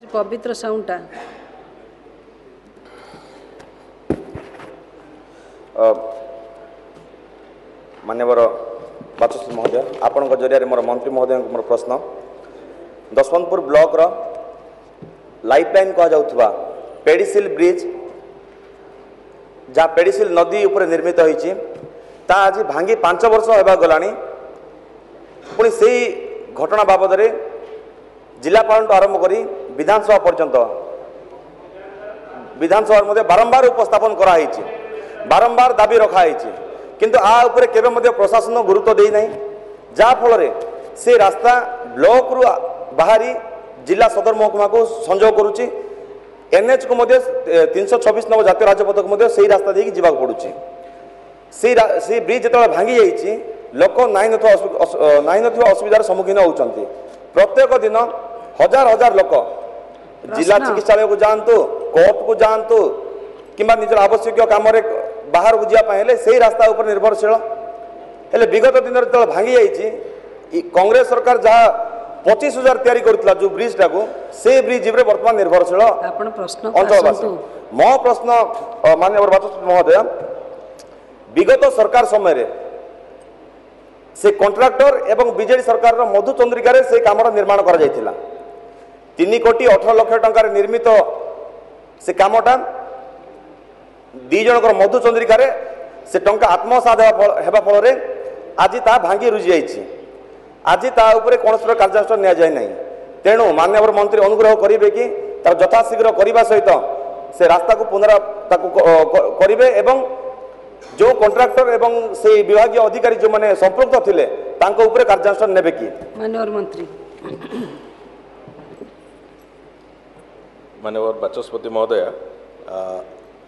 पवित्र साउंटा मान्यवर बाचस्पति महोदय आपण जरिया मोर मंत्री महोदय मोर प्रश्न दशवंतपुर ब्लॉक रो लाइफलाइन कह जाउथबा पेडिसिल ब्रिज जहाँ पेडिसिल नदी उपर निर्मित होईची ता आज भांगी 5 वर्ष होबा गलानी पुणी से घटना बाबद रे जिलापाल आरंभ करी विधानसभा पर्यंत विधानसभा मध्य बारंबार उपस्थापन कराई बारंबार दाबी रखाई किंतु आ उपरे केबे मध्य प्रशासन गुरुत्व दे नहीं जा फल से रास्ता ब्लॉक रु बाहरी जिला सदर महकुमा को संजोग करुच्ची एनएच को मध्य 326 नंबर जातीय राजपथ को मध्य से रास्ता देकी जीवा पड़ुची से ब्रिज जो भांगी जाइए लोक नाई असुविधार सम्मुखीन होती प्रत्येक दिन हजार हजार लोक जिला चिकित्सालय को जातु कोर्ट को जातु कि निजर आवश्यक कम बाहर को जावाई से रास्ता उपर निर्भरशील हेले विगत दिन जो भांगी जाइए कांग्रेस सरकार जहाँ 25,000 तैयारी करथिला जो ब्रिज टाको से ब्रिज रे वर्तमान निर्भरशील अंचलवासी मो प्रश्न माननीय बाचस्पति महोदय विगत सरकार समय रे से कॉन्ट्रैक्टर एवं बीजेडी सरकार रो मधुचंद्रिका रे से कामर निर्माण करा जायतिला 3 कोटी 18 लाख टंका रे निर्मित से कामटा 2 जनकर मधुचंद्रिका रे से टंका आत्मसात हेबा फल रे आज ता भांगी रुजी जाइछि आज ता उपरे कोनसर कार्यानुष्ठान निया जाय नहीं तेणु माननीय मंत्री अनुग्रह करिवे कि तार यथाशीघ्र करने सहित से रास्ता को करिवे एवं जो कॉन्ट्रैक्टर एवं से विभाग अधिकारी जो माने संपृक्त थिले तांको उपरे कार्यानुष्ठान नेबे कि माननीय मंत्री माननीय बाचस्पति महोदय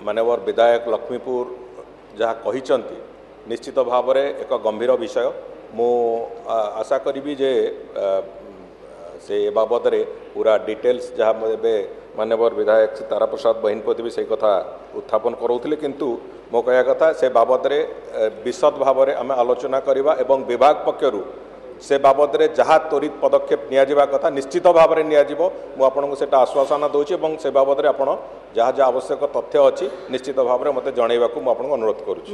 माननीय विधायक लक्ष्मीपुर जहाँ कहिचंती निश्चित भाव में एक गंभीर विषय मु आशा करी जे से बाबद रे पूरा डिटेल्स जहाँ माननीय विधायक तारा प्रसाद बहिनपति भी से कथा उत्थापन करोथिले किंतु मो कहया कथा से बाबद रे विशद भाव में आम आलोचना करवा एवं विभाग पक्षरु से बाबद रे जहाँ त्वरित पदक्षेप निया कथा निश्चित भाव में नियाजिबो मु आपनको सेटा आश्वासन दउछि एवं से बाबद रे आपण जहाँ जहाँ आवश्यक तथ्य अछि निश्चित भाव में मते जणैबाकू मु आपनको अनुरोध करूछि।